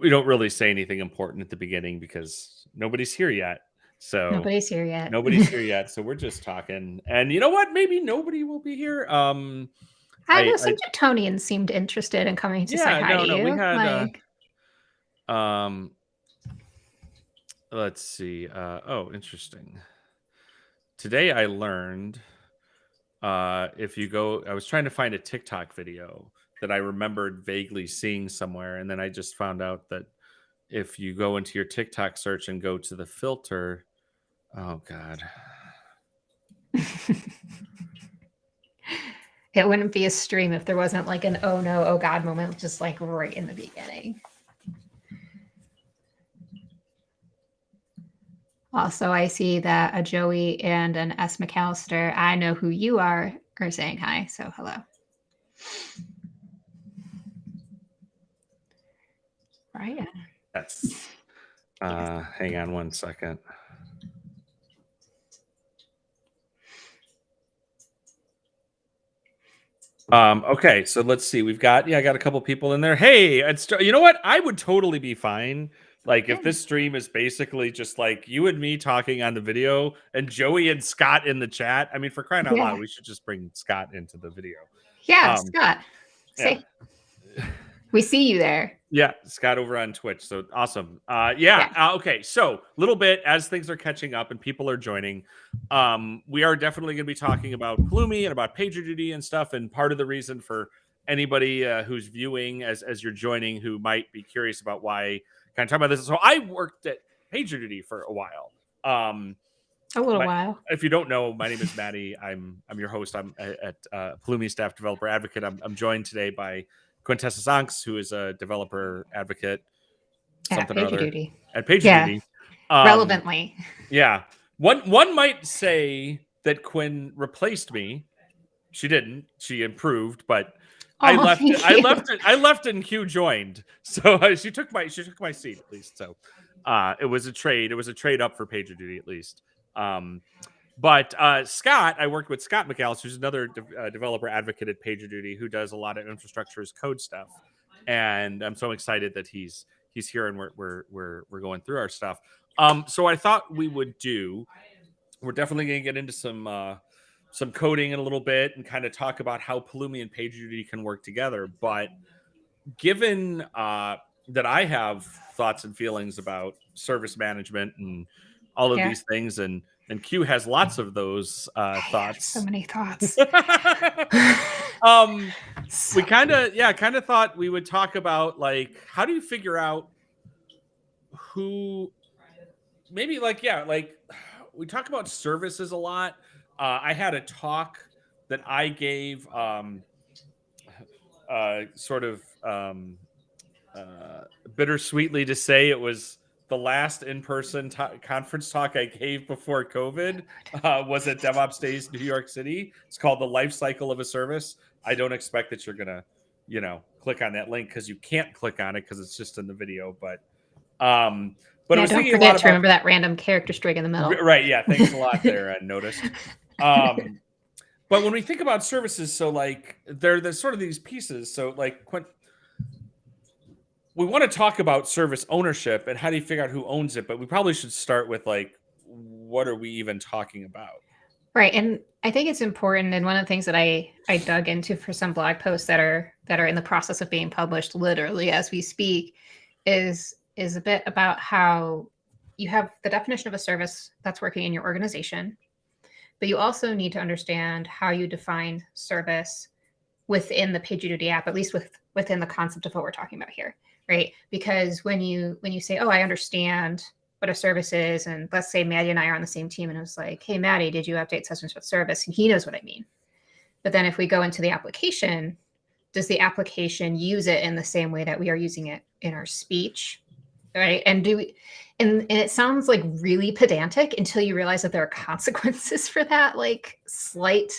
we don't really say anything important at the beginning because nobody's here yet. So Nobody's here yet. Nobody's here yet. So we're just talking. And you know what? Maybe nobody will be here. I know some Newtonians seemed interested in coming to say hi to you. We had let's see. Oh, interesting. Today I learned if you go, I was trying to find a TikTok video that I remembered vaguely seeing somewhere, and then I just found out that if you go into your TikTok search and go to the filter, oh God. It wouldn't be a stream if there wasn't like an oh no, oh God moment, just like right in the beginning. Also, I see that a Joey and an S. McAllister, I know who you are saying hi. So hello. Right. That's hang on one second. Okay, so let's see. I got a couple people in there. Hey, you know what? I would totally be fine. Like if this stream is basically just like you and me talking on the video and Joey and Scott in the chat. I mean, for crying out loud, we should just bring Scott into the video. Yeah, Scott. We see you there. Yeah, Scott over on Twitch. So awesome. Okay. So a little bit as things are catching up and people are joining, we are definitely going to be talking about Pulumi and about PagerDuty and stuff. And part of the reason for anybody who's viewing as you're joining who might be curious about why kind of talk about this. So I worked at PagerDuty for a while. A little while. If you don't know, my name is Matty. I'm your host. I'm at Pulumi Staff Developer Advocate. I'm joined today by Quintessence Anx, who is a developer advocate, something or other at PagerDuty. Relevantly. Yeah. One might say that Quinn replaced me. She didn't. She improved, but I left and Q joined. So she took my seat at least. So it was a trade. It was a trade up for PagerDuty at least. But Scott, I worked with Scott McAllister, who's another developer advocate at PagerDuty who does a lot of infrastructure as code stuff. And I'm so excited that he's here and we're going through our stuff. So I thought we're definitely going to get into some coding in a little bit and kind of talk about how Pulumi and PagerDuty can work together. But given that I have thoughts and feelings about service management and all of these things, and Q has lots of those thoughts. So many thoughts. We kind of thought we would talk about like how do you figure out who maybe like we talk about services a lot. I had a talk that I gave bittersweetly to say it was the last in-person conference talk I gave before COVID was at DevOps Days, New York City. It's called The Life Cycle of a Service. I don't expect that you're going to, click on that link because you can't click on it because it's just in the video. But I was don't forget to remember that random character string in the middle. Right. Yeah. Thanks a lot there. I noticed. But when we think about services, so like there's sort of these pieces. So like we want to talk about service ownership and how do you figure out who owns it, but we probably should start with like, what are we even talking about? Right. And I think it's important. And one of the things that I dug into for some blog posts that are in the process of being published literally as we speak is a bit about how you have the definition of a service that's working in your organization, but you also need to understand how you define service within the PagerDuty app, at least within the concept of what we're talking about here. Right. Because when you say, oh, I understand what a service is, and let's say Maddie and I are on the same team and it was like, hey, Maddie, did you update such and such service? And he knows what I mean. But then if we go into the application, does the application use it in the same way that we are using it in our speech? Right. And and it sounds like really pedantic until you realize that there are consequences for that, like slight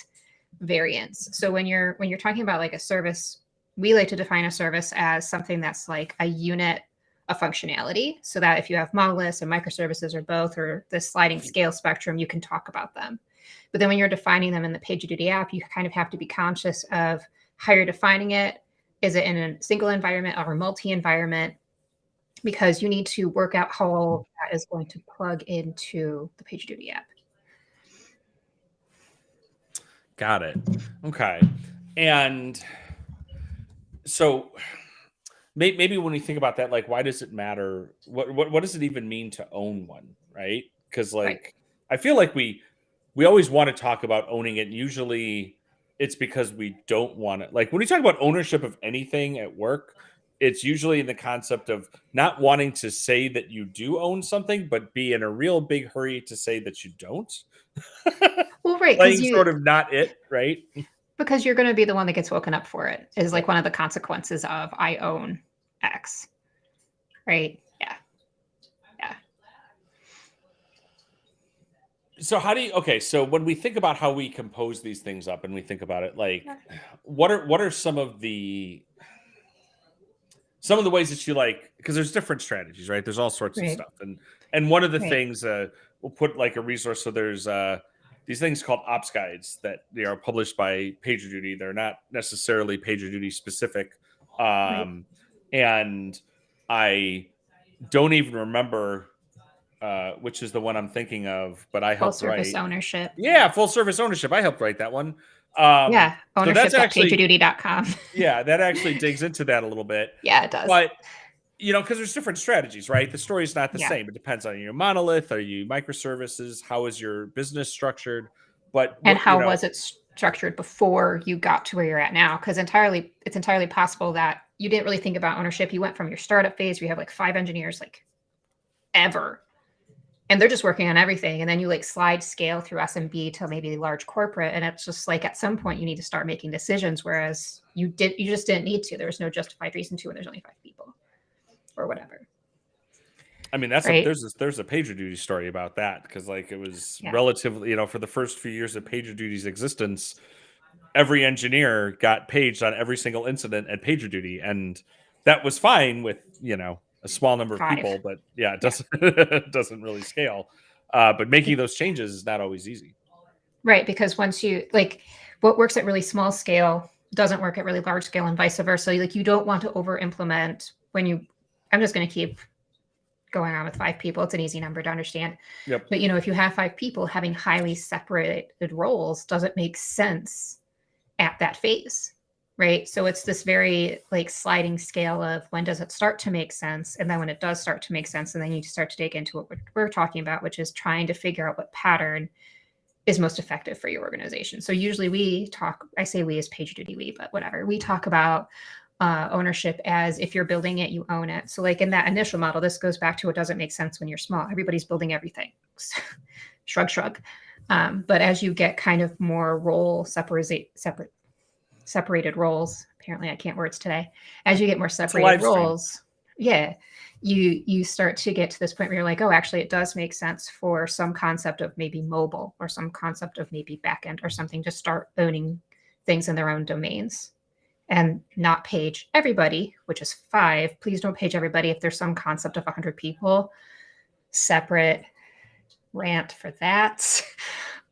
variance. So when you're talking about like a service, we like to define a service as something that's like a unit of functionality, so that if you have monoliths and microservices or both, or the sliding scale spectrum, you can talk about them. But then when you're defining them in the PagerDuty app, you kind of have to be conscious of how you're defining it. Is it in a single environment or a multi-environment? because you need to work out how all of that is going to plug into the PagerDuty app. Got it. Okay. And so maybe when we think about that, like, why does it matter? What does it even mean to own one, right? Because like I feel like we always want to talk about owning it. Usually it's because we don't want it. Like when we talk about ownership of anything at work, it's usually in the concept of not wanting to say that you do own something, but be in a real big hurry to say that you don't. Well, right. Playing sort of not it, right? Because you're going to be the one that gets woken up for it is like one of the consequences of I own X. Right? Yeah. Yeah. So so when we think about how we compose these things up and we think about it, like what are some of the ways that you like, because there's different strategies, right? There's all sorts of stuff. And one of the things we'll put like a resource. So there's these things called ops guides that they are published by PagerDuty. They're not necessarily PagerDuty specific. And I don't even remember which is the one I'm thinking of, but I helped write. Full service ownership. Yeah, full service ownership. I helped write that one. Ownership.pagerduty.com. Yeah, that actually digs into that a little bit. Yeah, it does. But because there's different strategies, right? The story's not the same. It depends on your monolith. Are you microservices? How is your business structured? And how was it structured before you got to where you're at now? Because it's entirely possible that you didn't really think about ownership. You went from your startup phase, where you have like 5 engineers, like ever, and they're just working on everything. And then you like slide scale through SMB to maybe large corporate. And it's just like at some point you need to start making decisions. Whereas you just didn't need to. There was no justified reason to, and there's only 5 people or whatever. I mean, there's a PagerDuty story about that, because like it was relatively, for the first few years of PagerDuty's existence, every engineer got paged on every single incident at PagerDuty, and that was fine with a small number of 5 people, but it doesn't it doesn't really scale. But making those changes is not always easy, right? Because once you like what works at really small scale doesn't work at really large scale, and vice versa. Like you don't want to over implement when you. I'm just going to keep going on with 5 people. It's an easy number to understand. Yep. But if you have 5 people, having highly separated roles doesn't make sense at that phase, right? So it's this very like sliding scale of when does it start to make sense, and then when it does start to make sense, and then you start to dig into what we're talking about, which is trying to figure out what pattern is most effective for your organization. So usually I say we as PagerDuty, but whatever, we talk about ownership as if you're building it, you own it. So like in that initial model, this goes back to what doesn't make sense when you're small. Everybody's building everything. Shrug. But as you get kind of more role separated roles, apparently I can't words today. As you get more separated roles, you start to get to this point where you're like, oh, actually it does make sense for some concept of maybe mobile or some concept of maybe backend or something to start owning things in their own domains. And not page everybody, which is 5. Please don't page everybody if there's some concept of 100 people. Separate rant for that.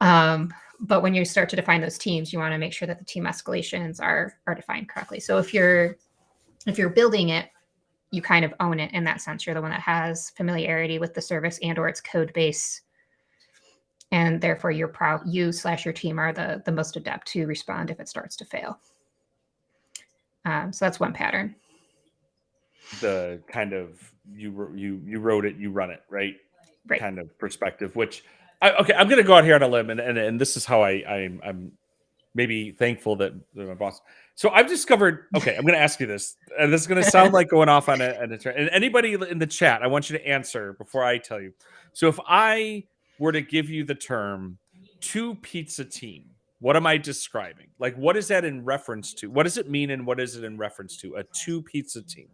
But when you start to define those teams, you want to make sure that the team escalations are defined correctly. So if you're building it, you kind of own it in that sense. You're the one that has familiarity with the service and or its code base. And therefore you / your team are the most adept to respond if it starts to fail. So that's one pattern. The kind of you wrote it, you run it, right? Kind of perspective. Which I'm going to go out here on a limb, and this is how I'm maybe thankful that my boss. So I've discovered. Okay, I'm going to ask you this, and this is going to sound like going off on and anybody in the chat, I want you to answer before I tell you. So if I were to give you the term 2 pizza team, what am I describing? Like, what is that in reference to? What does it mean, and what is it in reference to? A 2 pizza team.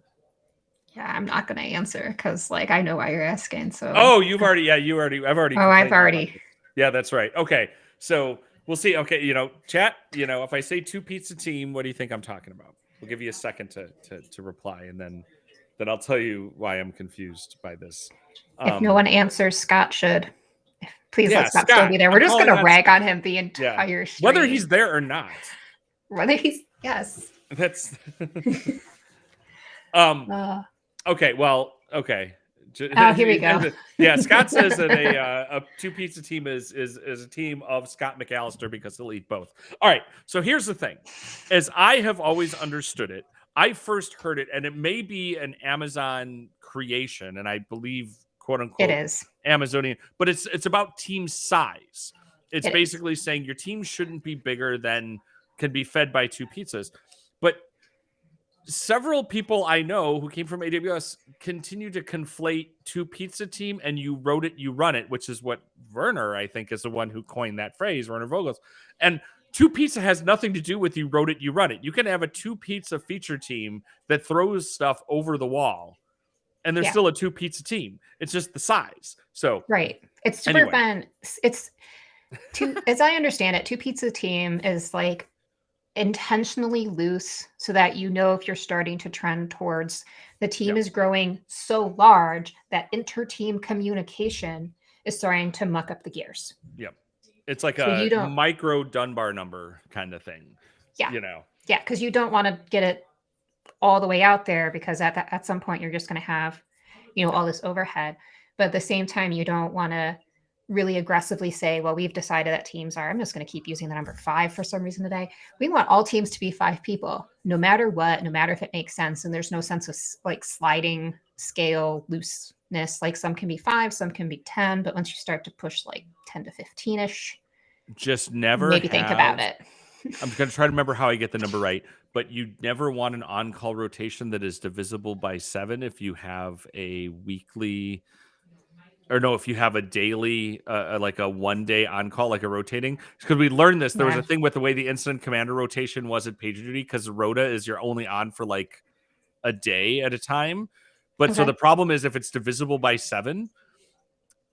Yeah, I'm not going to answer because, like, I know why you're asking. So. Oh, I've already. Oh, I've already. Yeah, that's right. Okay, so we'll see. Okay, chat. If I say 2 pizza team, what do you think I'm talking about? We'll give you a second to reply, and then I'll tell you why I'm confused by this. If no one answers, Scott should. Please let Scott still be there. We're just going to rag on him the entire stream. Whether he's there or not. Yes. That's okay. Well, Okay. Oh, here we go. Yeah, Scott says that a two pizza team is a team of Scott McAllister because he'll eat both. All right. So here's the thing. As I have always understood it, I first heard it, and it may be an Amazon creation, and I believe, quote unquote, It is Amazonian, but it's about team size. It's It basically saying your team shouldn't be bigger than can be fed by two pizzas. But several people I know who came from AWS continue to conflate two pizza team and you wrote it, you run it, which is what Werner, I think, is the one who coined that phrase, Werner Vogels. And two pizza has nothing to do with you wrote it, you run it. You can have a two pizza feature team that throws stuff over the wall, and there's still a two pizza team. It's just the size. So right. It's super fun. It's two, as I understand it, two pizza team is like intentionally loose so that you know if you're starting to trend towards the team is growing so large that inter-team communication is starting to muck up the gears. Yep. It's like a micro Dunbar number kind of thing. Yeah. You know. Yeah, because you don't want to get it all the way out there because at some point you're just going to have, all this overhead. But at the same time, you don't want to really aggressively say, well, we've decided that teams are, I'm just going to keep using the number 5 for some reason today. We want all teams to be 5 people, no matter what, no matter if it makes sense. And there's no sense of like sliding scale looseness. Like some can be 5, some can be 10, but once you start to push like 10 to 15-ish, just never maybe think about it. I'm going to try to remember how I get the number right, but you never want an on-call rotation that is divisible by 7 if you have a weekly, or no, if you have a daily, like a one-day on-call, like a rotating. Because we learned this. There was a thing with the way the incident commander rotation was at PagerDuty, because Rota is you're only on for like a day at a time. But so the problem is if it's divisible by 7,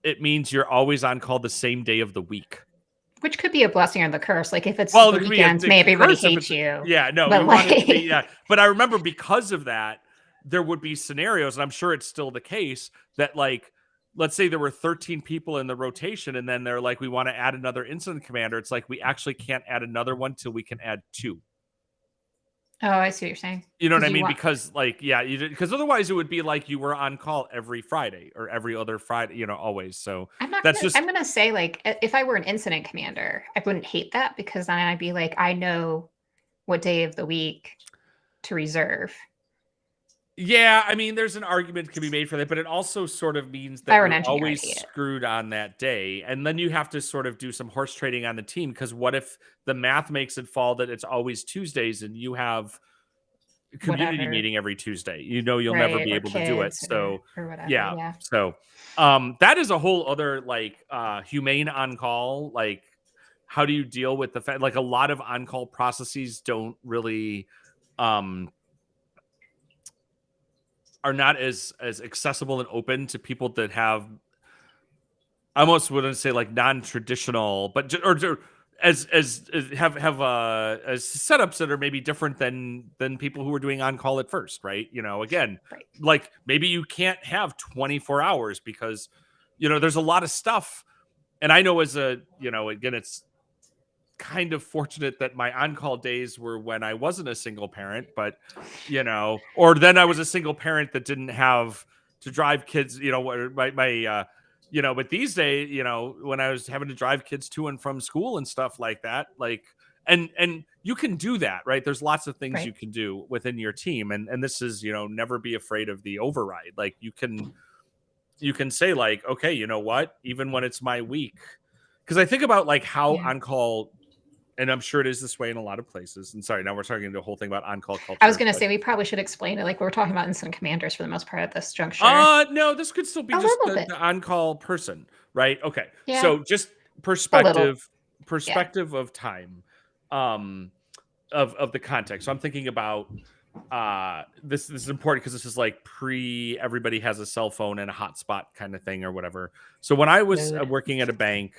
it means you're always on call the same day of the week. Which could be a blessing or the curse. Like if it's the weekends, maybe everybody hates you. Yeah, no. But, but I remember because of that, there would be scenarios, and I'm sure it's still the case, that like, let's say there were 13 people in the rotation, and then they're like, we want to add another incident commander. It's like, we actually can't add another one till we can add 2. Oh, I see what you're saying. You know what I mean? Because like, because otherwise it would be like you were on call every Friday or every other Friday, always. So I'm going to say, like, if I were an incident commander, I wouldn't hate that, because then I'd be like, I know what day of the week to reserve. Yeah, I mean, there's an argument can be made for that, but it also sort of means that you're always screwed on that day. And then you have to sort of do some horse trading on the team, because what if the math makes it fall that it's always Tuesdays and you have a community meeting every Tuesday? You'll never be able to do it. So, or whatever, yeah. So that is a whole other, like, humane on-call. Like, how do you deal with the fact, like, a lot of on-call processes don't really... are not as accessible and open to people that have, I almost wouldn't say like non-traditional, but as have setups that are maybe different than people who are doing on call at first, right? Again, like maybe you can't have 24 hours because there's a lot of stuff, and I know again, it's kind of fortunate that my on-call days were when I wasn't a single parent, but or then I was a single parent that didn't have to drive kids, but these days, when I was having to drive kids to and from school and stuff like that, like, and you can do that, right? There's lots of things you can do within your team. And this is, never be afraid of the override. Like you can say like, okay, you know what, even when it's my week, because I think about like how on-call, and I'm sure it is this way in a lot of places. And sorry, now we're talking the whole thing about on-call culture. I was going to say, we probably should explain it. Like we're talking about incident commanders for the most part at this juncture. No, this could still be just the on-call person, right? Okay. Yeah. So just perspective of time, of the context. So I'm thinking about this is important because this is like everybody has a cell phone and a hotspot kind of thing or whatever. So when I was working at a bank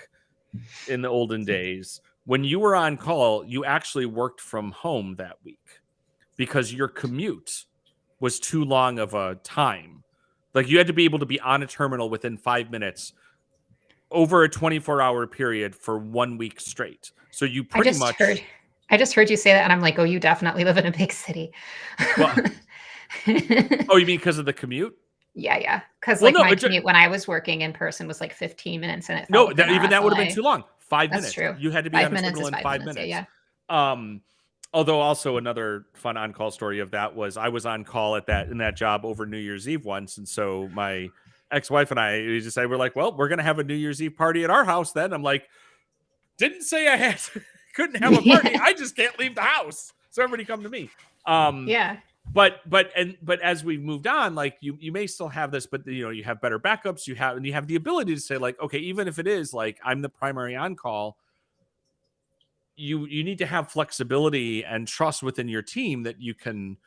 in the olden days, when you were on call, you actually worked from home that week because your commute was too long of a time. Like you had to be able to be on a terminal within 5 minutes over a 24-hour period for 1 week straight. So you pretty much... I just heard you say that, and I'm like, oh, you definitely live in a big city. Well, oh, you mean because of the commute? Yeah. Because Well, like no, my commute when I was working in person was like 15 minutes, and it no, felt like an even hour that would have been SLA. too long. 5 That's minutes. true. You had to be 5 on a minutes signal is in 5 5 minutes. minutes. Yeah. Although also another fun on-call story of that was I was on call in that job over New Year's Eve once, and so my ex-wife and I we just say we're like, well, we're gonna have a New Year's Eve party at our house. Then I'm like, didn't say I had couldn't have a party. Yeah. I just can't leave the house, so everybody come to me. Um, Yeah. but as we've moved on, like you may still have this, but you have better backups. You have the ability to say like, okay, even if it is like I'm the primary on call, you need to have flexibility and trust within your team that you can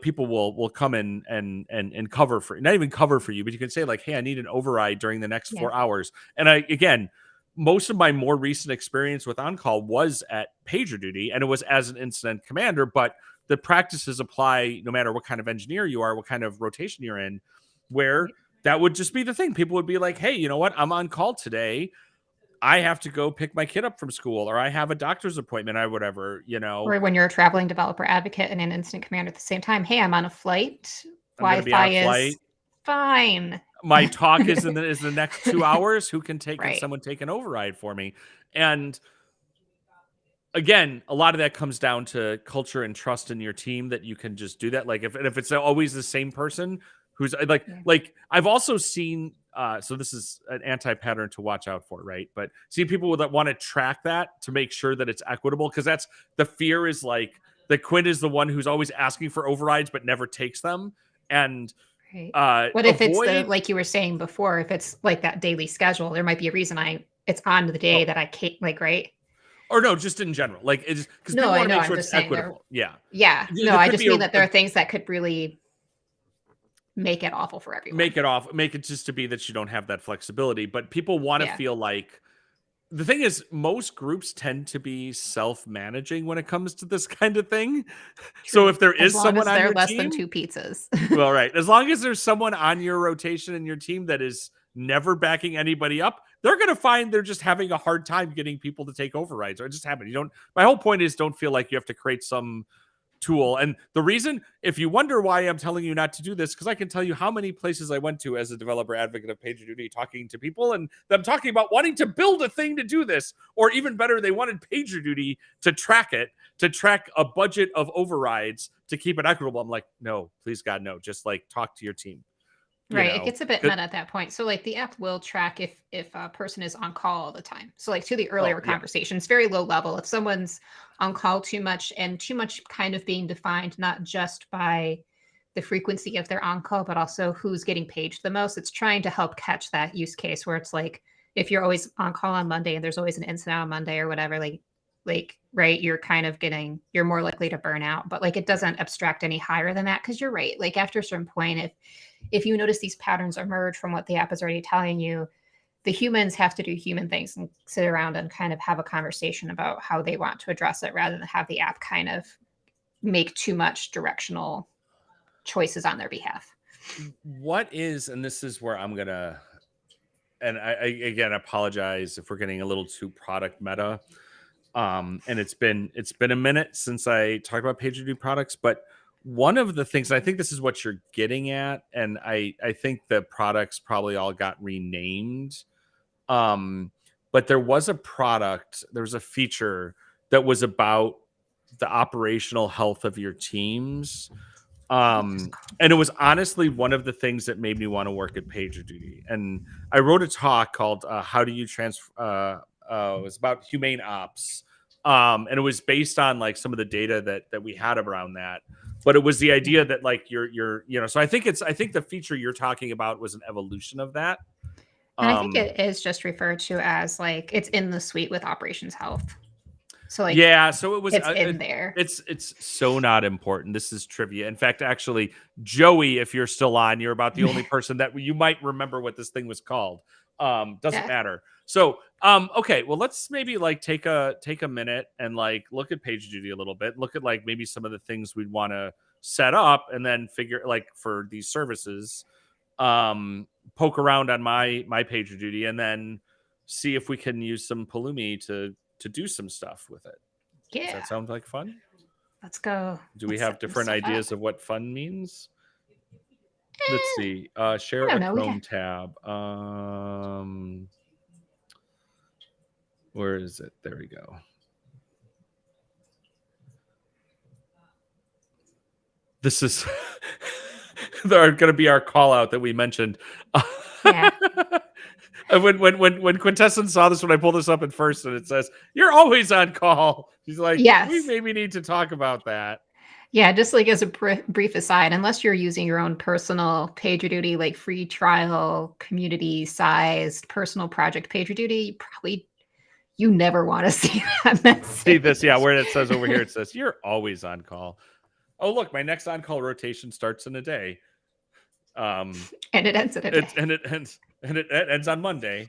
people will come in and cover for, not even cover for you, but you can say like, hey, I need an override during the next Yeah. 4 hours. And again, most of my more recent experience with on call was at PagerDuty, and it was as an incident commander, but the practices apply no matter what kind of engineer you are, what kind of rotation you're in, where that would just be the thing. People would be like, hey, you know what, I'm on call today, I have to go pick my kid up from school, or I have a doctor's appointment, or whatever, Or when you're a traveling developer advocate and an incident commander at the same time. Hey, I'm on a flight. I'm going to be on Wi-Fi a flight. is fine. My talk is the next 2 hours. Who can Right. someone take an override for me? And again, a lot of that comes down to culture and trust in your team that you can just do that. Like if it's always the same person who's like I've also seen so this is an anti-pattern to watch out for, right? But see people that want to track that to make sure that it's equitable, because that's the fear, is like the Quinn is the one who's always asking for overrides but never takes them. And Right. What if it's like you were saying before, if it's like that daily schedule, there might be a reason it's on the day that I can't, like, right? Or no, just in general, like it's because No, people I want to know. make I'm sure just it's saying equitable. Yeah. No, There I could just be mean that there are things that could really make it awful for everyone. Make it just to be that you don't have that flexibility. But people want to Yeah. feel like, the thing is, most groups tend to be self-managing when it comes to this kind of thing. So if there As is long someone as on they're your less team, than 2 pizzas. well, right, as long as there's someone on your rotation and your team that is never backing anybody up, they're going to find they're just having a hard time getting people to take overrides, or it just happen. My whole point is, don't feel like you have to create some tool. And the reason, if you wonder why I'm telling you not to do this, because I can tell you how many places I went to as a developer advocate of PagerDuty, talking to people and them talking about wanting to build a thing to do this, or even better, they wanted PagerDuty to track a budget of overrides to keep it equitable. I'm like, no, please God, no. Just like talk to your team. Right. It gets a bit meta at that point. So like the app will track if a person is on call all the time. So like to the earlier conversation, it's very low level. If someone's on call too much, and too much kind of being defined not just by the frequency of their on call, but also who's getting paged the most, it's trying to help catch that use case where it's like, if you're always on call on Monday and there's always an incident on Monday or whatever, like right, you're more likely to burn out. But like it doesn't abstract any higher than that, because you're right. Like after a certain point, if you notice these patterns emerge from what the app is already telling you, the humans have to do human things and sit around and kind of have a conversation about how they want to address it, rather than have the app kind of make too much directional choices on their behalf. What is, and this is where I'm gonna, and I again apologize if we're getting a little too product meta. And it's been a minute since I talked about PagerDuty products, but one of the things, I think this is what you're getting at, and I think the products probably all got renamed. But there was a feature that was about the operational health of your teams. And it was honestly one of the things that made me want to work at PagerDuty. And I wrote a talk called "How Do You Transfer?" It was about humane ops, and it was based on like some of the data that we had around that. But it was the idea that like you're so I think the feature you're talking about was an evolution of that. And I think it is just referred to as like it's in the suite with operations health. So like so it was it's in there. It's so not important. This is trivia. In fact, actually, Joey, if you're still on, you're about the only person that you might remember what this thing was called. Doesn't matter. So okay, well, let's maybe like take a minute and like look at PagerDuty a little bit. Look at like maybe some of the things we'd want to set up, and then figure like for these services, poke around on my PagerDuty, and then see if we can use some Pulumi to do some stuff with it. Yeah. Does that sound like fun? Let's go. Do we have different ideas of what fun means? Let's see. Share I don't a know. Chrome tab. Where is it? There we go. This is they're going to be our call out that we mentioned. Yeah. when Quintessence saw this, when I pulled this up at first, and it says you're always on call, she's like, Yes. we maybe need to talk about that. Yeah, just like as a brief aside, unless you're using your own personal PagerDuty, like free trial, community-sized personal project PagerDuty, you never want to see that message. See this, yeah, where it says over here, it says you're always on call. Oh, look, my next on-call rotation starts in a day. And it ends in a day. It ends on Monday.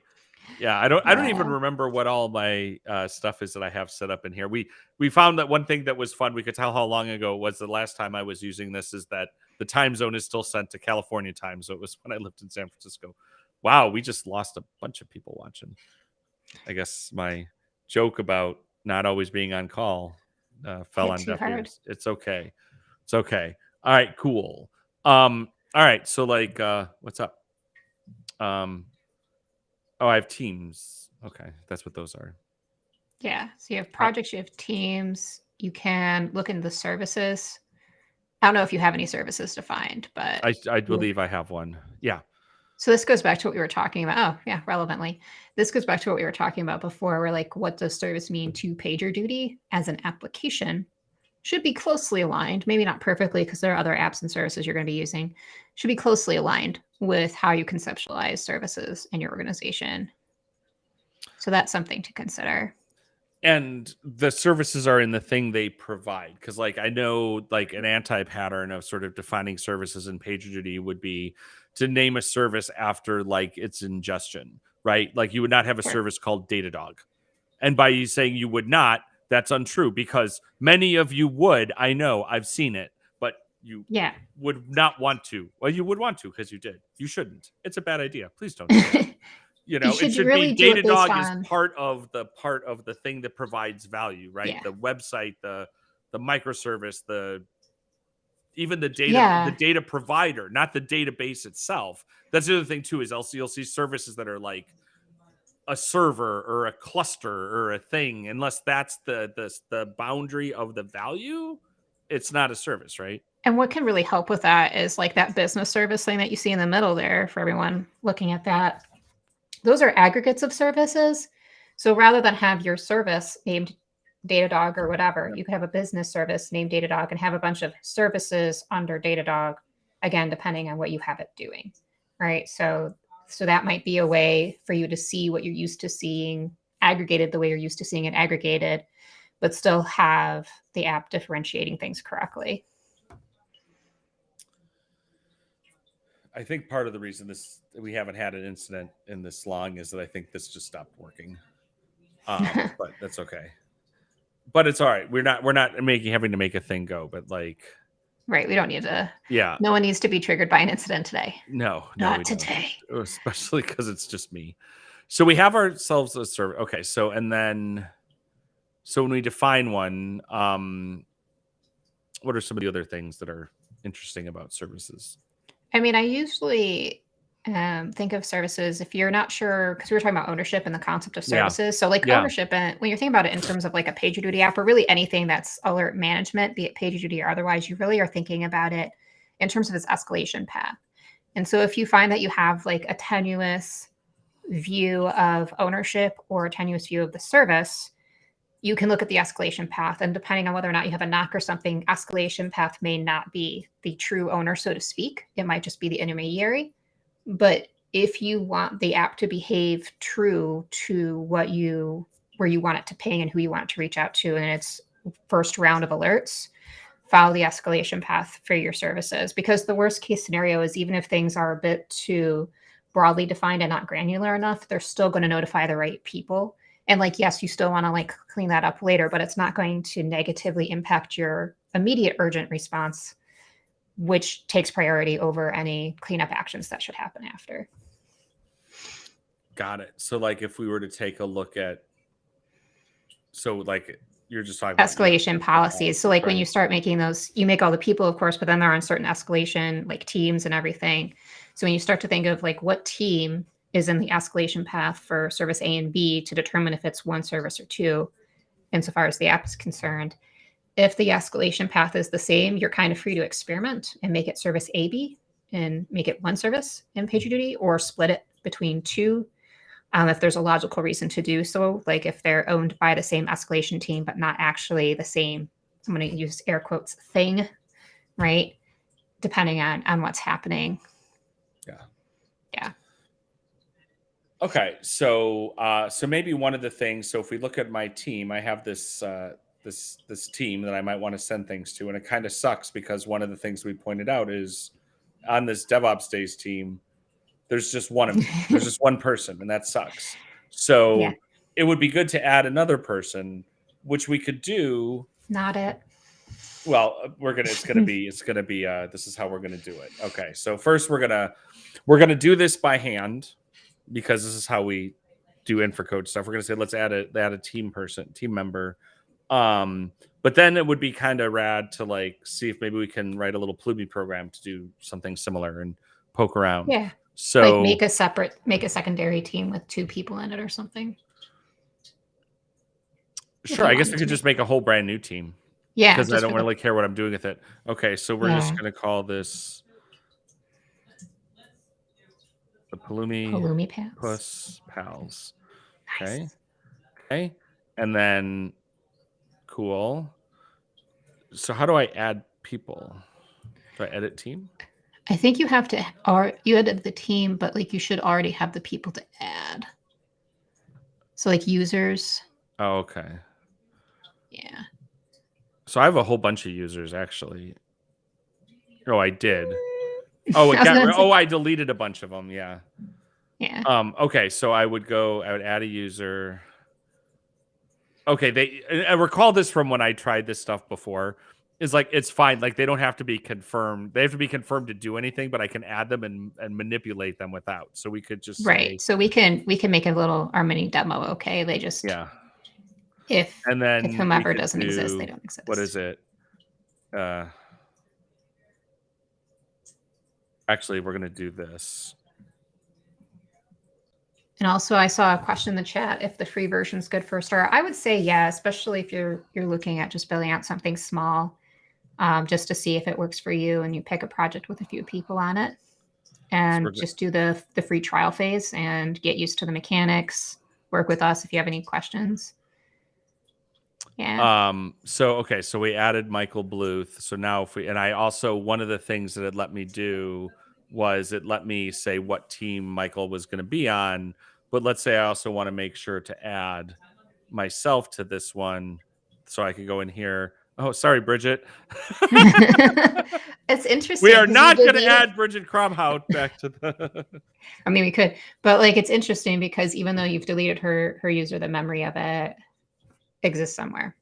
Yeah, I don't even remember what all my stuff is that I have set up in here. We found that one thing that was fun, we could tell how long ago it was the last time I was using this, is that the time zone is still set to California time. So it was when I lived in San Francisco. Wow, we just lost a bunch of people watching. I guess my joke about not always being on call fell on deaf ears. It's okay. It's okay. All right, cool. All right, so like what's up? Oh, I have teams. Okay, that's what those are. Yeah, so you have projects, you have teams. You can look into the services. I don't know if you have any services defined, but I believe I have one. Yeah. So this goes back to what we were talking about. Oh, yeah, relevantly. This goes back to what we were talking about before. We're like, what does service mean to PagerDuty as an application? Should be closely aligned, maybe not perfectly because there are other apps and services you're going to be using. Should be closely aligned with how you conceptualize services in your organization. So that's something to consider. And the services are in the thing they provide. Because like I know like an anti-pattern of sort of defining services in PagerDuty would be to name a service after like its ingestion, right? Like you would not have a service called Datadog. And by you saying you would not, that's untrue because many of you would. I know, I've seen it, but you would not want to. Well, you would want to because you did. You shouldn't. It's a bad idea. Please don't do that. You know, it should really be Datadog is part of the thing that provides value, right? Yeah. The website, the microservice, even the data provider, not the database itself. That's the other thing too, is you'll see services that are like a server or a cluster or a thing, unless that's the boundary of the value, it's not a service, right? And what can really help with that is like that business service thing that you see in the middle there for everyone looking at that. Those are aggregates of services. So rather than have your service named Datadog or whatever, you could have a business service named Datadog and have a bunch of services under Datadog, again, depending on what you have it doing, right? So that might be a way for you to see what you're used to seeing aggregated the way you're used to seeing it aggregated, but still have the app differentiating things correctly. I think part of the reason we haven't had an incident in this long is that I think this just stopped working. But that's okay. But it's all right. We're not having to make a thing go, but like, right. We don't need to. Yeah. No one needs to be triggered by an incident today. No, not today. Especially because it's just me. So we have ourselves a server. Okay. So when we define one, what are some of the other things that are interesting about services? I mean, I usually think of services if you're not sure, because we were talking about ownership and the concept of services. Yeah. So like ownership, and when you're thinking about it in terms of like a PagerDuty app or really anything that's alert management, be it PagerDuty or otherwise, you really are thinking about it in terms of its escalation path. And so if you find that you have like a tenuous view of ownership or a tenuous view of the service, you can look at the escalation path, and depending on whether or not you have a knock or something, escalation path may not be the true owner, so to speak. It might just be the intermediary. But if you want the app to behave true to where you want it to ping and who you want it to reach out to in its first round of alerts, follow the escalation path for your services. Because the worst case scenario is even if things are a bit too broadly defined and not granular enough, they're still going to notify the right people. And like, yes, you still want to like clean that up later, but it's not going to negatively impact your immediate urgent response, which takes priority over any cleanup actions that should happen after. Got it. So like if we were to take a look at, so like You're just talking about escalation policies. So like when you start making those, you make all the people, of course, but then they're on certain escalation like teams and everything. So when you start to think of like what team is in the escalation path for service A and B to determine if it's one service or two, insofar as the app is concerned, if the escalation path is the same, you're kind of free to experiment and make it service AB and make it one service in PagerDuty, or split it between two if there's a logical reason to do so, like if they're owned by the same escalation team, but not actually the same, I'm going to use air quotes, thing, right? Depending on what's happening. Yeah. Okay. So maybe one of the things, so if we look at my team, I have this team that I might want to send things to. And it kind of sucks because one of the things we pointed out is on this DevOps Days team, there's just one of me. There's just one person, and that sucks. So it would be good to add another person, which we could do. Not it. Well, it's gonna be this is how we're gonna do it. Okay. So first we're gonna do this by hand because this is how we do infracode stuff. We're gonna say let's add a team member. But then it would be kind of rad to like see if maybe we can write a little Plumi program to do something similar and poke around. Yeah. So like make a secondary team with two people in it or something. Sure, I guess we could just make a whole brand new team. Yeah. Because I don't really care what I'm doing with it. Okay, so we're just gonna call this the Pulumipus pals. Okay. Nice. Okay. And then cool. So how do I add people? Do I edit team? I think you have to, or you edit the team, but like you should already have the people to add. So like users. Oh, okay. Yeah. So I have a whole bunch of users actually. Oh, I did. Oh, I deleted a bunch of them. Yeah. Yeah. Okay, so I would add a user. Okay, I recall this from when I tried this stuff before. Is like it's fine. Like they don't have to be confirmed. They have to be confirmed to do anything, but I can add them and manipulate them without. So we could just So we can make a little our mini demo. Okay, they just If whomever doesn't exist, they don't exist. What is it? Actually, we're gonna do this. And also, I saw a question in the chat if the free version is good for a start. I would say yeah, especially if you're looking at just building out something small. Just to see if it works for you, and you pick a project with a few people on it, and just do the free trial phase and get used to the mechanics. Work with us if you have any questions. Yeah. So we added Michael Bluth. So now I also, one of the things that it let me do was it let me say what team Michael was going to be on. But let's say I also want to make sure to add myself to this one, so I could go in here. Oh, sorry, Bridget. It's interesting. We are not going to add Bridget Cromhout back to the. I mean, we could, but like it's interesting because even though you've deleted her user, the memory of it exists somewhere.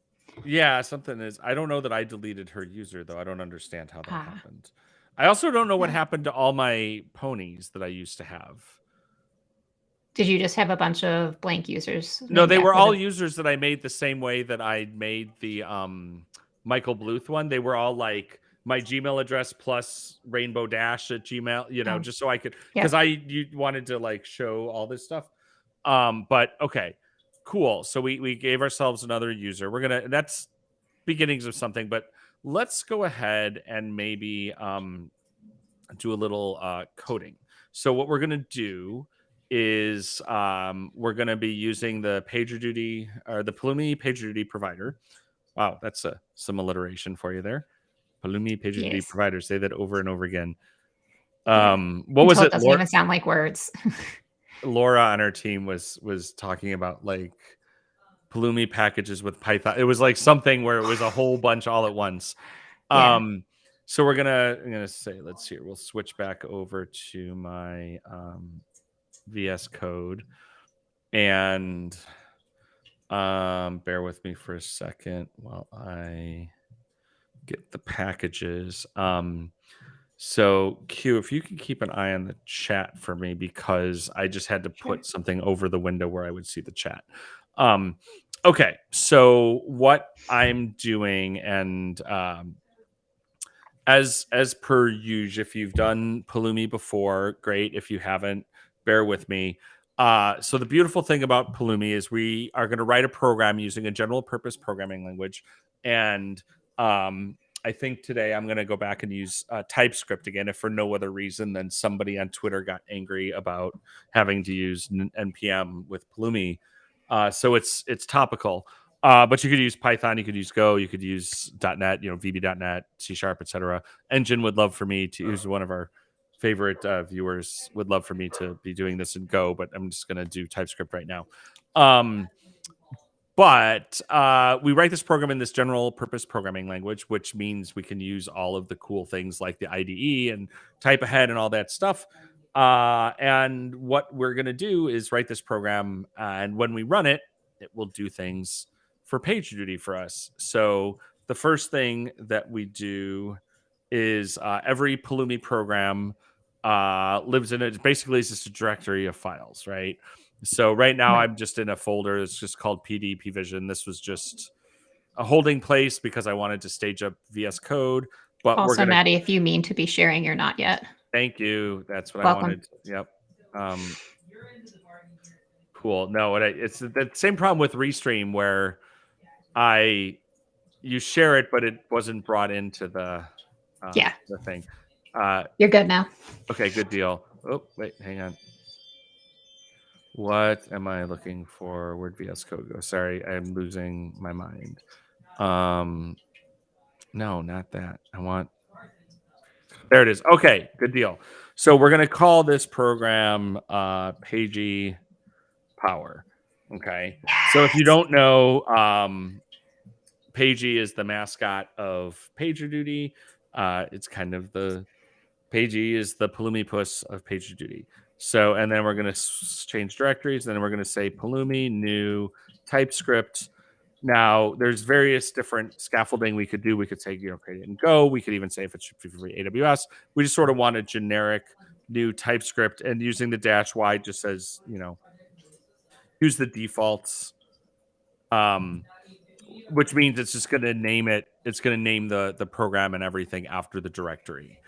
Yeah, something is. I don't know that I deleted her user though. I don't understand how that happened. I also don't know what happened to all my ponies that I used to have. Did you just have a bunch of blank users? No, they were all users that I made the same way that I made the Michael Bluth one. They were all like my Gmail address plus rainbow dash at Gmail, just so I could, because you wanted to like show all this stuff. But okay, cool. So we gave ourselves another user. That's beginnings of something, but let's go ahead and maybe do a little coding. So what we're going to do is we're going to be using the PagerDuty or the Pulumi PagerDuty provider. Wow, that's some alliteration for you there. Pulumi PagerDuty provider. Say that over and over again. What was it? It doesn't even sound like words. Laura on our team was talking about like Pulumi packages with Python. It was like something where it was a whole bunch all at once. So I'm gonna say, let's see. We'll switch back over to my VS Code, and bear with me for a second while I get the packages. So Q, if you can keep an eye on the chat for me, because I just had to put something over the window where I would see the chat. Okay, so what I'm doing, and as per usual, if you've done Pulumi before, great. If you haven't, bear with me. So the beautiful thing about Pulumi is we are going to write a program using a general purpose programming language, and I think today I'm going to go back and use TypeScript again, if for no other reason than somebody on Twitter got angry about having to use npm with Pulumi. So it's topical. But you could use Python, you could use Go, you could use .NET, VB.NET, C#, etc. Engine would love for me to use one of our favorite viewers would love for me to be doing this in Go, but I'm just going to do TypeScript right now. But we write this program in this general purpose programming language, which means we can use all of the cool things like the IDE and type ahead and all that stuff. And what we're going to do is write this program, and when we run it, it will do things for PagerDuty for us. So the first thing that we do is every Pulumi program lives in it. Basically, it's just a directory of files, right? So right now I'm just in a folder that's just called PD PVision. This was just a holding place because I wanted to stage up VS Code. But Also, we're gonna, Maddie, if you mean to be sharing, you're not yet. thank you. That's what Welcome. I wanted. Yep. Cool. No, it's the same problem with Restream where you share it, but it wasn't brought into the thing. You're good now. Okay, good deal. Oh, wait, hang on. What am I looking for? Where'd VS Code go? Sorry, I'm losing my mind. No, not that. There it is. Okay, good deal. So we're gonna call this program Pagey Power. Okay. So if you don't know, Pagey is the mascot of PagerDuty. It's kind of Pagey is the Pulumipus of PagerDuty. So, and then we're going to change directories. Then we're going to say Pulumi, new, TypeScript. Now, there's various different scaffolding we could do. We could say, create it in Go. We could even say if it's for AWS. We just sort of want a generic new TypeScript, and using the -y just says, use the defaults, which means it's just going to name it. It's going to name the program and everything after the directory.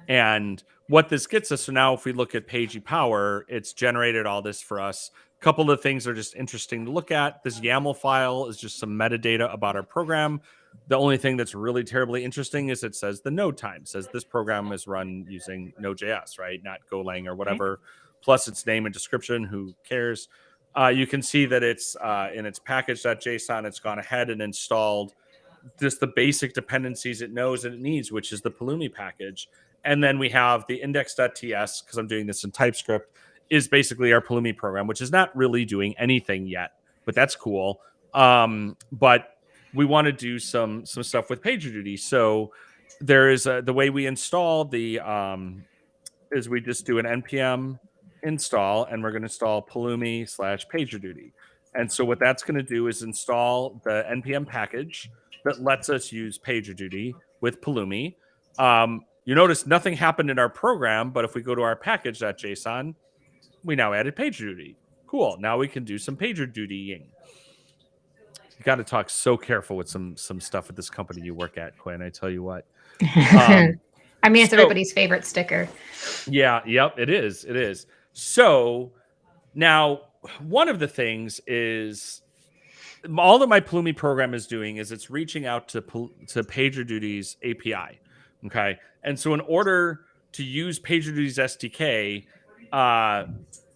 And what this gets us, so now if we look at Pagey Power, it's generated all this for us. A couple of things are just interesting to look at. This YAML file is just some metadata about our program. The only thing that's really terribly interesting is it says the node time. It says this program is run using Node.js, right? Not Golang or whatever. Okay. Plus its name and description. Who cares? You can see that it's in its package.json. It's gone ahead and installed just the basic dependencies it knows and it needs, which is the Pulumi package. And then we have the index.ts, because I'm doing this in TypeScript, is basically our Pulumi program, which is not really doing anything yet, but that's cool. But we want to do some stuff with PagerDuty. So there is the way we install is we just do an npm install, and we're going to install Pulumi/PagerDuty. And so what that's going to do is install the npm package that lets us use PagerDuty with Pulumi. You notice nothing happened in our program, but if we go to our package.json, we now added PagerDuty. Cool. Now we can do some PagerDutying. You got to talk so careful with some stuff at this company you work at, Quinn. I tell you what. I mean, it's everybody's favorite sticker. Yeah. Yep. It is. It is. So now one of the things is all that my Pulumi program is doing is it's reaching out to PagerDuty's API. Okay. And so in order to use PagerDuty's SDK, I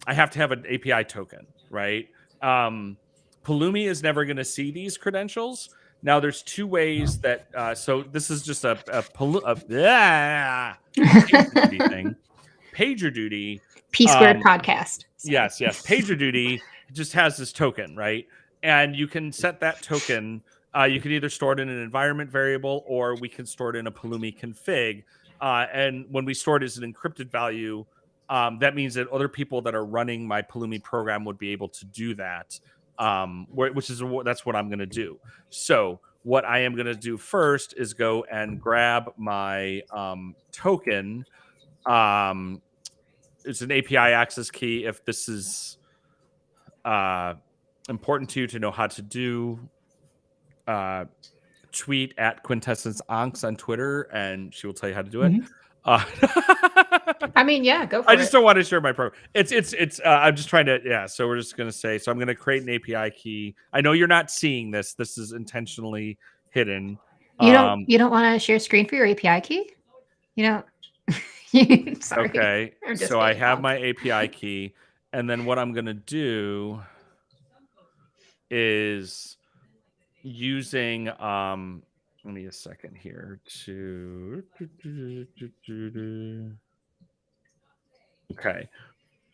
have to have an API token, right? Pulumi is never going to see these credentials. Now, there's two ways that, so this is just a PagerDuty thing. PagerDuty. P-squared podcast. So. Yes. PagerDuty just has this token, right? And you can set that token. You can either store it in an environment variable, or we can store it in a Pulumi config. And when we store it as an encrypted value, that means that other people that are running my Pulumi program would be able to do that. That's what I'm going to do. So what I am going to do first is go and grab my token. It's an API access key. If this is important to you to know how to do, tweet at Quintessence Anx on Twitter, and she will tell you how to do it. I mean, yeah, go for it. I just don't want to share my program. It's. I'm just trying to. Yeah. So we're just gonna say. So I'm gonna create an API key. I know you're not seeing this. This is intentionally hidden. You don't want to share screen for your API key? You know. Sorry. Okay. So I have my API key, and then what I'm gonna do is using let me a second here to okay.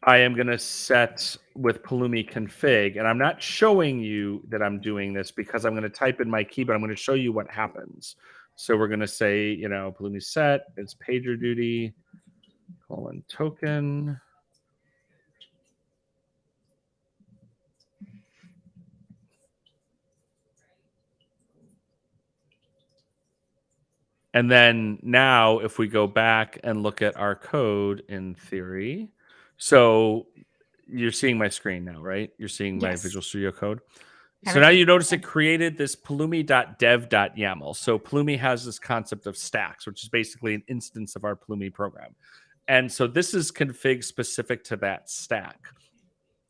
I am going to set with Pulumi config, and I'm not showing you that I'm doing this because I'm going to type in my key, but I'm going to show you what happens. So we're going to say, Pulumi set is PagerDuty :token. And then now if we go back and look at our code in theory, so you're seeing my screen now, right? You're seeing my Visual Studio Code. So now you notice it created this Pulumi.dev.yaml. So Pulumi has this concept of stacks, which is basically an instance of our Pulumi program. And so this is config specific to that stack.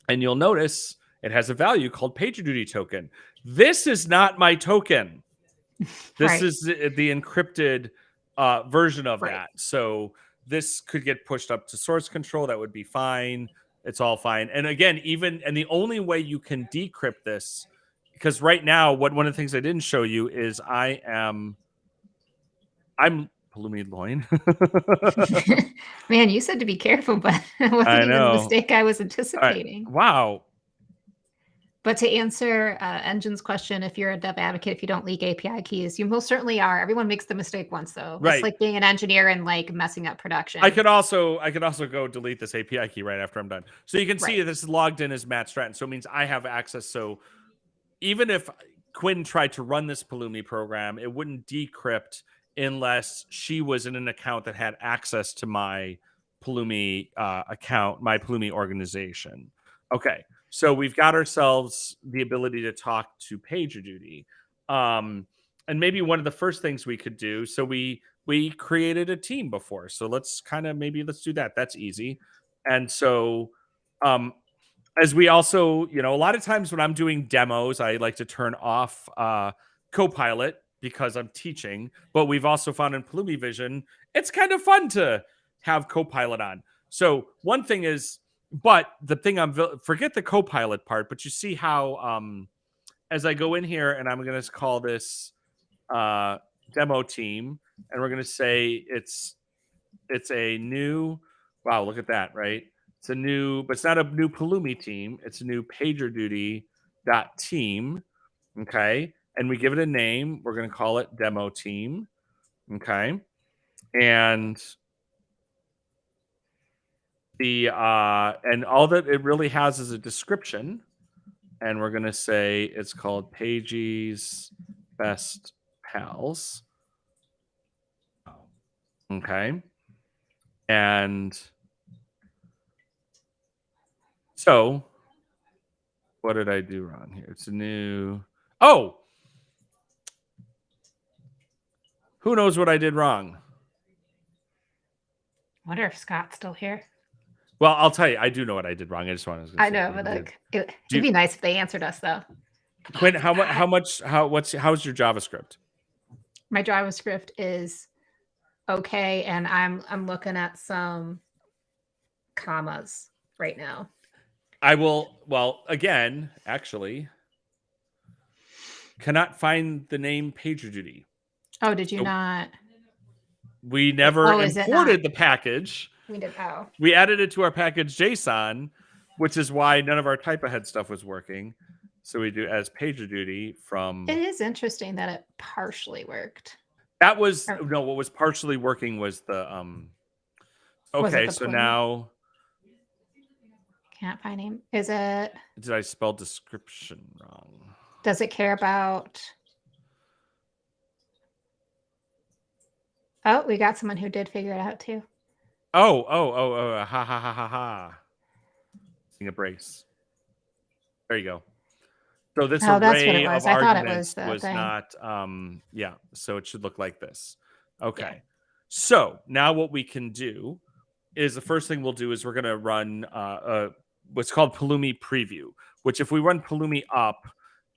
And you'll notice it has a value called PagerDuty token. This is not my token. This is the encrypted version of that. So this could get pushed up to source control. That would be fine. It's all fine. And again, and the only way you can decrypt this, because right now, one of the things I didn't show you is I'm Pulumi Loin. Man, you said to be careful, but it wasn't even the mistake I was anticipating. Right. Wow. But to answer Engine's question, if you're a dev advocate, if you don't leak API keys, you most certainly are. Everyone makes the mistake once, though. Right. It's like being an engineer and like messing up production. I could also go delete this API key right after I'm done. So you can see this is logged in as Matt Stratton. So it means I have access. So even if Quinn tried to run this Pulumi program, it wouldn't decrypt unless she was in an account that had access to my Pulumi account, my Pulumi organization. Okay. So we've got ourselves the ability to talk to PagerDuty. And maybe one of the first things we could do, so we created a team before. So let's do that. That's easy. And so as we also, a lot of times when I'm doing demos, I like to turn off Copilot because I'm teaching. But we've also found in PulumiVision, it's kind of fun to have Copilot on. So one thing is, but the thing forget the Copilot part, but you see how as I go in here and I'm going to call this demo team, and we're going to say it's a new, wow, look at that, right? It's a new, but it's not a new Pulumi team. It's a new PagerDuty.team, okay? And we give it a name. We're going to call it demo team, okay? And and all that it really has is a description, and we're going to say it's called Pagey's Best Pals. Okay. And so what did I do wrong here? It's a new, who knows what I did wrong? I wonder if Scott's still here. Well, I'll tell you, I do know what I did wrong. I just want to. I know, but it'd be nice if they answered us, though. Quinn, how's your JavaScript? My JavaScript is okay, and I'm looking at some commas right now. I will. Well, again, actually, cannot find the name PagerDuty. Oh, did you not? We never imported the package. We did. Oh. We added it to our package JSON, which is why none of our type ahead stuff was working. So we do as PagerDuty from. It is interesting that it partially worked. That was what was partially working was the okay, so now can't find him. Is it? Did I spell description wrong? Does it care about? Oh, we got someone who did figure it out too. Oh, ha. Sing a brace. There you go. So this Oh, that's what it array was. of I thought it arguments was the was thing. not, yeah, so it should look like this. Okay. Yeah. So now what we can do is the first thing we'll do is we're going to run what's called Pulumi preview, which if we run Pulumi up,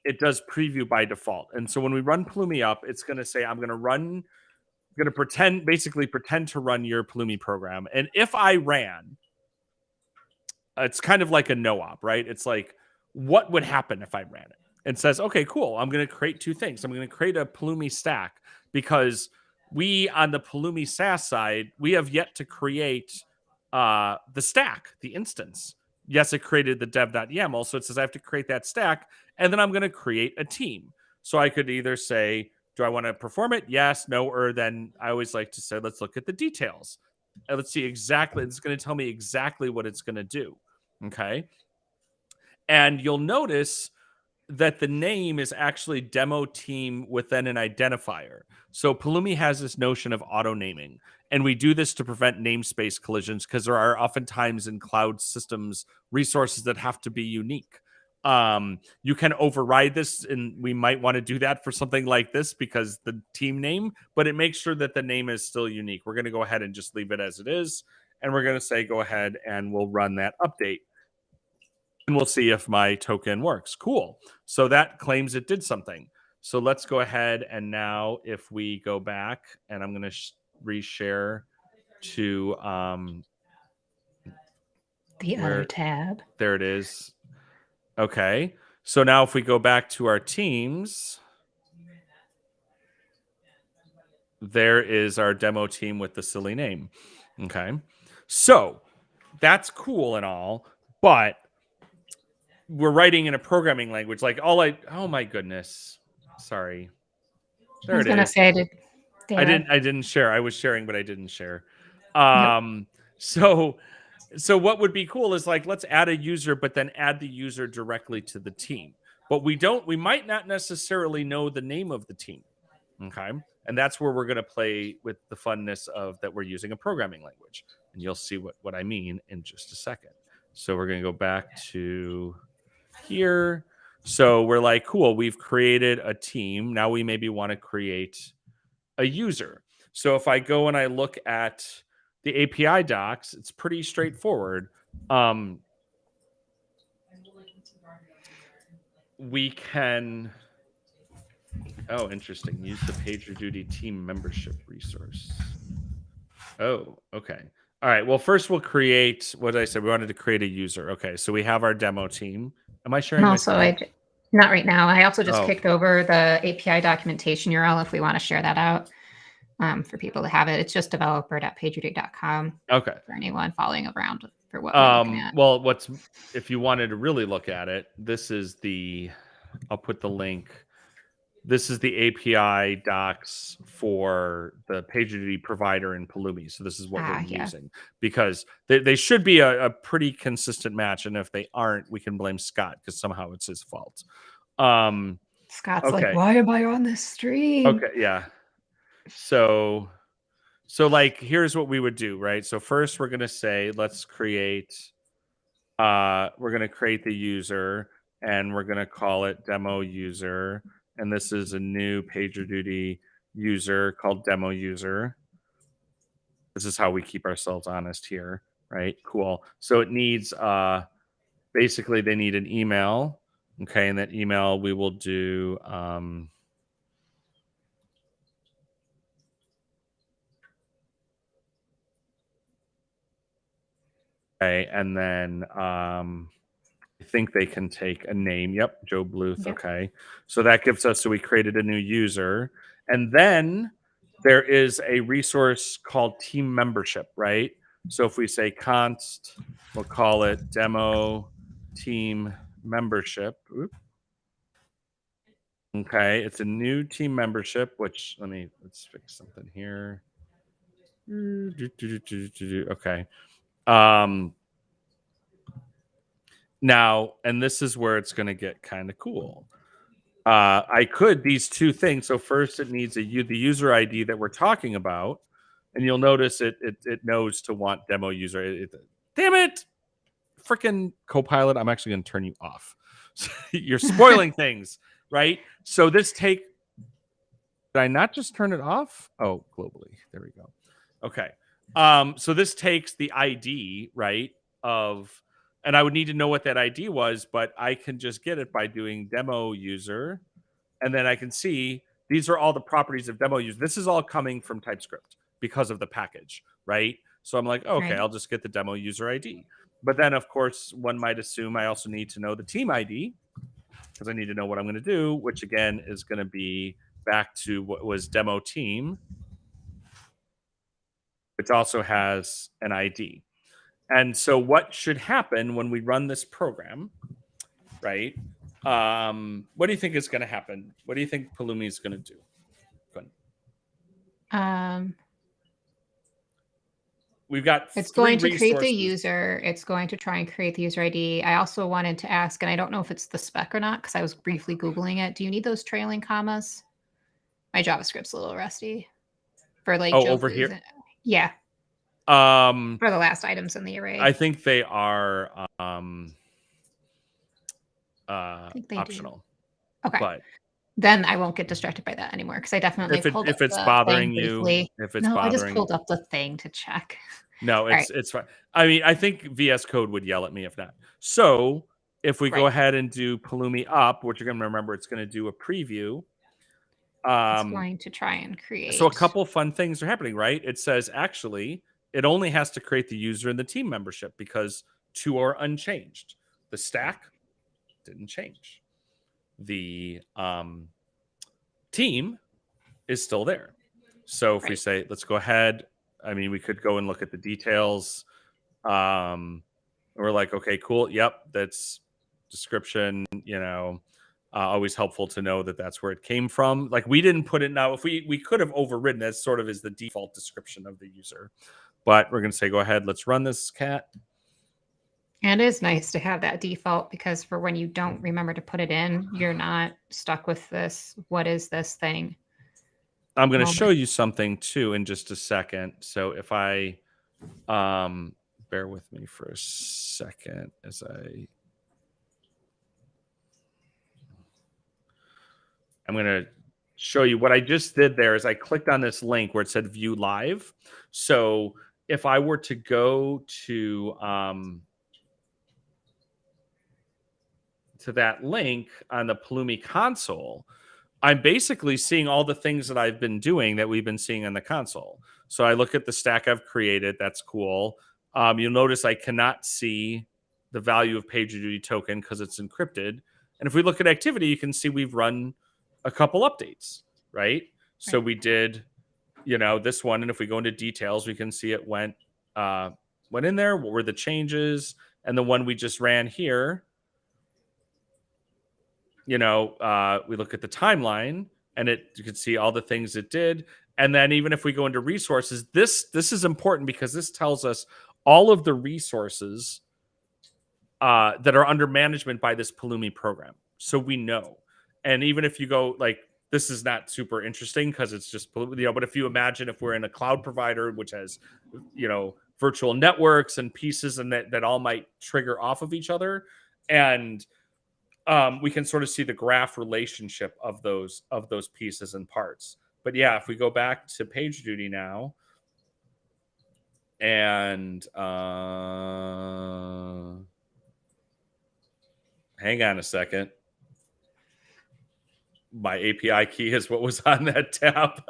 it does preview by default. And so when we run Pulumi up, it's going to say, I'm going to pretend to run your Pulumi program. And if I ran, it's kind of like a no-op, right? It's like, what would happen if I ran it? It says, okay, cool. I'm going to create two things. I'm going to create a Pulumi stack because we, on the Pulumi SaaS side, we have yet to create the stack, the instance. Yes, it created the dev.yaml. So it says I have to create that stack. And then I'm going to create a team. So I could either say, do I want to perform it? Yes, no, or then I always like to say, let's look at the details. And let's see exactly. It's going to tell me exactly what it's going to do. Okay. And you'll notice that the name is actually demo team within an identifier. So Pulumi has this notion of auto naming, and we do this to prevent namespace collisions because there are oftentimes in cloud systems resources that have to be unique. You can override this, and we might want to do that for something like this because the team name, but it makes sure that the name is still unique. We're going to go ahead and just leave it as it is, and we're going to say go ahead and we'll run that update. And we'll see if my token works. Cool. So that claims it did something. So let's go ahead and now if we go back and I'm going to reshare to the other tab. There it is. Okay. So now if we go back to our teams, there is our demo team with the silly name. Okay. So that's cool and all, but we're writing in a programming language. Like oh my goodness. Sorry. There I was going to say, I didn't share. I was sharing, but I didn't share. Nope. So what would be cool is like, let's add a user, but then add the user directly to the team. But we might not necessarily know the name of the team. Okay. And that's where we're going to play with the funness of that we're using a programming language. And you'll see what I mean in just a second. So we're going to go back to here. So we're like, cool, we've created a team. Now we maybe want to create a user. So if I go and I look at the API docs, it's pretty straightforward. We can, oh, interesting. Use the PagerDuty team membership resource. Oh, okay. All right. Well, first we'll create, what did I say? We wanted to create a user. Okay. So we have our demo team. Am I sharing? Not right now. I also just kicked over the API documentation URL if we want to share that out for people to have it. It's just developer.pagerduty.com. Okay. For anyone following around for what we're looking at. Well, if you wanted to really look at it, this is I'll put the link. This is the API docs for the PagerDuty provider in Pulumi. So this is what we're using because they should be a pretty consistent match. And if they aren't, we can blame Scott because somehow it's his fault. Scott's like, why am I on this stream? Okay, yeah. So like, here's what we would do, right? So first we're going to say, let's create, we're going to create the user and we're going to call it demo user. And this is a new PagerDuty user called demo user. This is how we keep ourselves honest here, right? Cool. So it needs, basically they need an email. Okay. And that email we will do, okay. And then, I think they can take a name. Yep, Joe Bluth. Yep. Okay. So that gives us, so we created a new user. And then there is a resource called team membership, right? So if we say const, we'll call it demo team membership. Oops. Okay. It's a new team membership, which let's fix something here. Okay. Now, and this is where it's going to get kind of cool. These two things. So first it needs the user ID that we're talking about. And you'll notice it knows to want demo user. Damn it. freaking Copilot, I'm actually going to turn you off. You're spoiling things, right? So this did I not just turn it off? Oh, globally. There we go. Okay. So this takes the ID, right, and I would need to know what that ID was, but I can just get it by doing demo user, and then I can see these are all the properties of demo user. This is all coming from TypeScript because of the package, right? So I'm like, okay, I'll just get the demo user ID. But then, of course, one might assume I also need to know the team ID because I need to know what I'm going to do, which again is going to be back to what was demo team, which also has an ID. And so what should happen when we run this program, right? What do you think is going to happen? What do you think Pulumi is going to do? Go ahead. We've got it's going to create the user. It's going to try and create the user ID. I also wanted to ask, and I don't know if it's the spec or not, because I was briefly Googling it. Do you need those trailing commas? My JavaScript's a little rusty. For like over here? Yeah. For the last items in the array. I think they are optional. Okay. But then I won't get distracted by that anymore because I definitely pulled if it's bothering you, I just pulled up the thing to check. No, it's fine. I mean, I think VS Code would yell at me if not. So if we go ahead and do Pulumi up, what you're going to remember, it's going to do a preview. It's going to try and create. So a couple fun things are happening, right? It says actually it only has to create the user and the team membership because two are unchanged. The stack didn't change. The team is still there. So if we say, let's go ahead, I mean, we could go and look at the details. We're like, okay, cool. Yep, that's description, always helpful to know that that's where it came from. Like we didn't put it now. If we could have overridden that sort of is the default description of the user. But we're going to say, go ahead, let's run this cat. And it is nice to have that default because for when you don't remember to put it in, you're not stuck with this. What is this thing? I'm going to show you something too in just a second. So if I bear with me for a second as I'm going to show you what I just did there is I clicked on this link where it said view live. So if I were to go to that link on the Pulumi console, I'm basically seeing all the things that I've been doing that we've been seeing on the console. So I look at the stack I've created. That's cool. You'll notice I cannot see the value of PagerDuty token because it's encrypted. And if we look at activity, you can see we've run a couple updates, right? So we did, this one. And if we go into details, we can see it went in there. What were the changes? And the one we just ran here, we look at the timeline and you can see all the things it did. And then even if we go into resources, this is important because this tells us all of the resources that are under management by this Pulumi program. So we know. And even if you go this is not super interesting because it's just, but if you imagine if we're in a cloud provider, which has, virtual networks and pieces and that all might trigger off of each other. And we can sort of see the graph relationship of those pieces and parts. But yeah, if we go back to PagerDuty now and hang on a second. My API key is what was on that tab.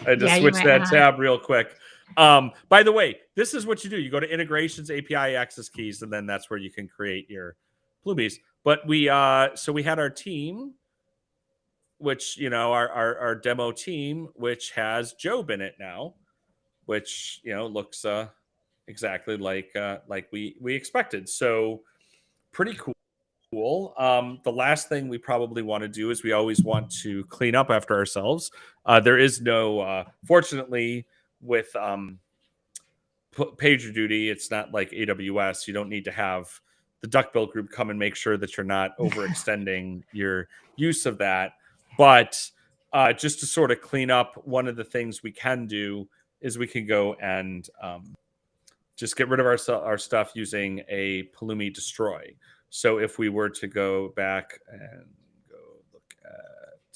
I just switched that tab real quick. By the way, this is what you do. You go to integrations, API access keys, and then that's where you can create your Plumies. But we had our team, which our demo team, which has Job in it now, which looks exactly like we expected. So pretty cool. The last thing we probably want to do is we always want to clean up after ourselves. There is no, fortunately, with PagerDuty, it's not like AWS. You don't need to have the duck-bill group come and make sure that you're not overextending your use of that. But just to sort of clean up, one of the things we can do is we can go and just get rid of our stuff using a Pulumi destroy. So if we were to go back and go look at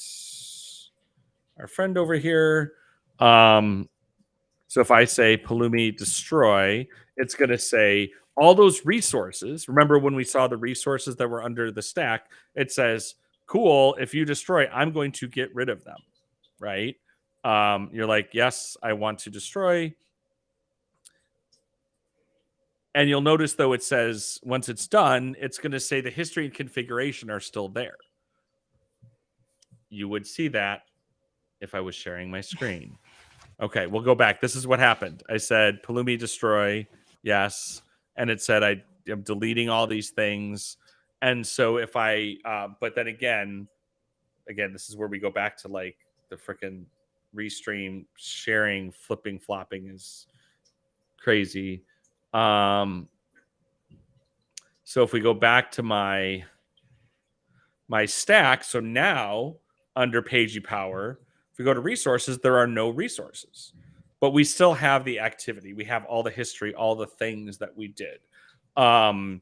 our friend over here, so if I say Pulumi destroy, it's going to say all those resources. Remember when we saw the resources that were under the stack? It says, cool, if you destroy, I'm going to get rid of them, right? You're like, yes, I want to destroy. And you'll notice, though, it says once it's done, it's going to say the history and configuration are still there. You would see that if I was sharing my screen. Okay, we'll go back. This is what happened. I said Pulumi destroy, yes. And it said I am deleting all these things. And so if I, but then again, this is where we go back to like the freaking restream sharing, flipping, flopping is crazy. So if we go back to my stack, so now under Pagey Power, if we go to resources, there are no resources, but we still have the activity. We have all the history, all the things that we did. And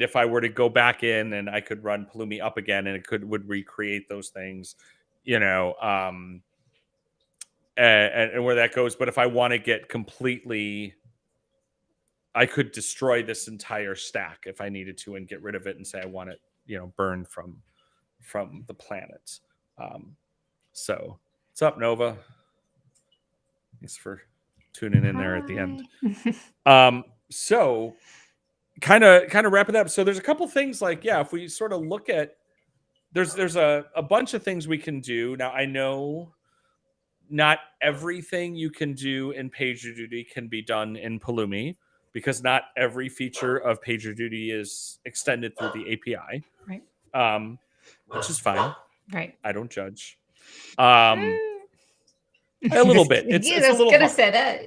if I were to go back in and I could run Pulumi up again and it would recreate those things, and where that goes. But if I want to get completely, I could destroy this entire stack if I needed to and get rid of it and say I want it, burned from the planet. So what's up, Nova? Thanks for tuning in there at the end. So kind of wrap it up. So there's a couple things like, if we sort of look at, there's a bunch of things we can do. Now I know not everything you can do in PagerDuty can be done in Pulumi, because not every feature of PagerDuty is extended through the API. Right. Which is fine. Right. I don't judge. A little bit. It's a little gonna hard. say that.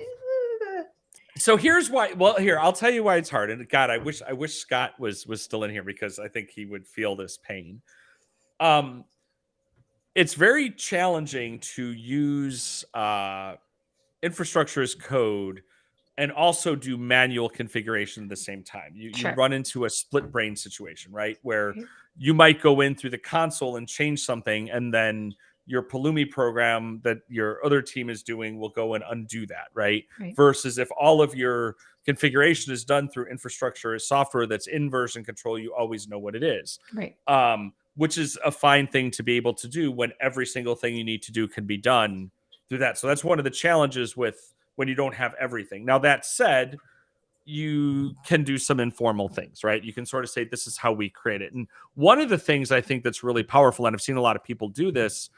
So here's why. Well, here, I'll tell you why it's hard. And God, I wish Scott was still in here, because I think he would feel this pain. It's very challenging to use infrastructure as code and also do manual configuration at the same time. You run into a split brain situation, right? Where you might go in through the console and change something, and then your Pulumi program that your other team is doing will go and undo that, right? Versus if all of your configuration is done through infrastructure as software that's in version control, you always know what it is. Right. Which is a fine thing to be able to do when every single thing you need to do can be done through that. So that's one of the challenges with when you don't have everything. Now, that said, you can do some informal things, right? You can sort of say, this is how we create it. And one of the things I think that's really powerful, and I've seen a lot of people do this,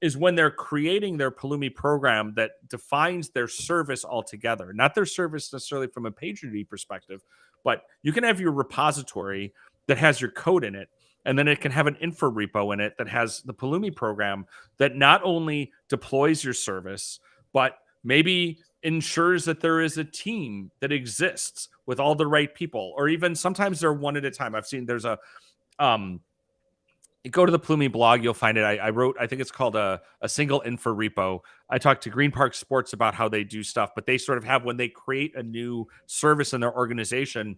is when they're creating their Pulumi program that defines their service altogether, not their service necessarily from a PagerDuty perspective, but you can have your repository that has your code in it, and then it can have an info repo in it that has the Pulumi program that not only deploys your service, but maybe ensures that there is a team that exists with all the right people, or even sometimes they're one at a time. I've seen there's a, you go to the Pulumi blog, you'll find it. I wrote, I think it's called a single info repo. I talked to Green Park Sports about how they do stuff, but they sort of have, when they create a new service in their organization,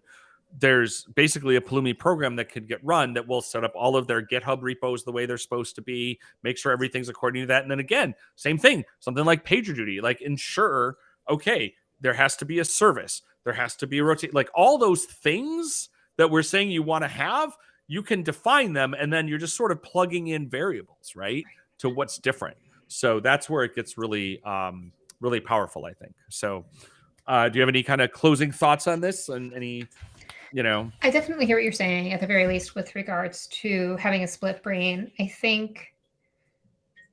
there's basically a Pulumi program that could get run that will set up all of their GitHub repos the way they're supposed to be, make sure everything's according to that. And then again, same thing, something like PagerDuty, like ensure, okay, there has to be a service, there has to be a rotate, like all those things that we're saying you want to have, you can define them, and then you're just sort of plugging in variables, right, to what's different. So that's where it gets really, really powerful, I think. So do you have any kind of closing thoughts on this, and any, I definitely hear what you're saying, at the very least, with regards to having a split brain. I think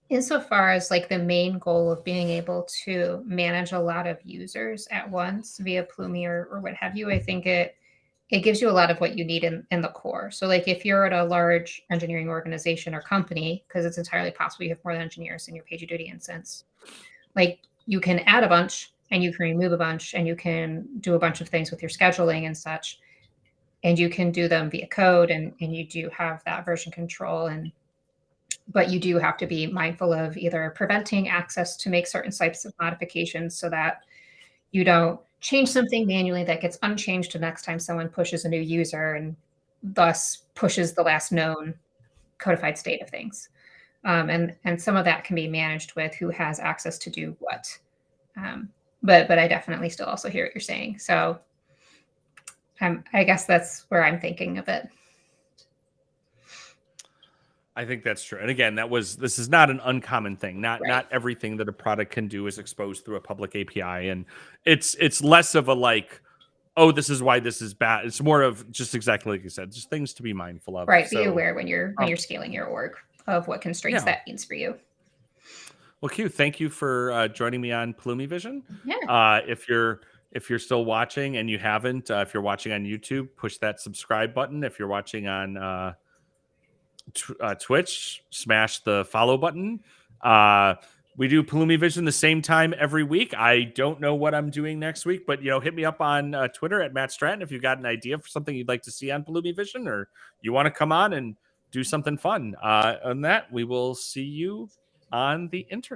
insofar as like the main goal of being able to manage a lot of users at once via Pulumi or what have you, I think it gives you a lot of what you need in the core. So like if you're at a large engineering organization or company, because it's entirely possible you have more than engineers in your PagerDuty instance, like you can add a bunch and you can remove a bunch and you can do a bunch of things with your scheduling and such. And you can do them via code, and you do have that version control. But you do have to be mindful of either preventing access to make certain types of modifications so that you don't change something manually that gets unchanged the next time someone pushes a new user and thus pushes the last known codified state of things. And some of that can be managed with who has access to do what. But I definitely still also hear what you're saying. So I guess that's where I'm thinking of it. I think that's true. And again, this is not an uncommon thing. Not everything that a product can do is exposed through a public API. And it's less of a like, oh, this is why this is bad. It's more of just exactly like you said, just things to be mindful of. Right. Be aware when you're scaling your org of what constraints that means for you. Well, Q, thank you for joining me on PulumiVision. Yeah. If you're still watching and you haven't, if you're watching on YouTube, push that subscribe button. If you're watching on Twitch, smash the follow button. We do PulumiVision the same time every week. I don't know what I'm doing next week, but hit me up on Twitter at Matt Stratton if you've got an idea for something you'd like to see on PulumiVision, or you want to come on and do something fun. On that, we will see you on the internet.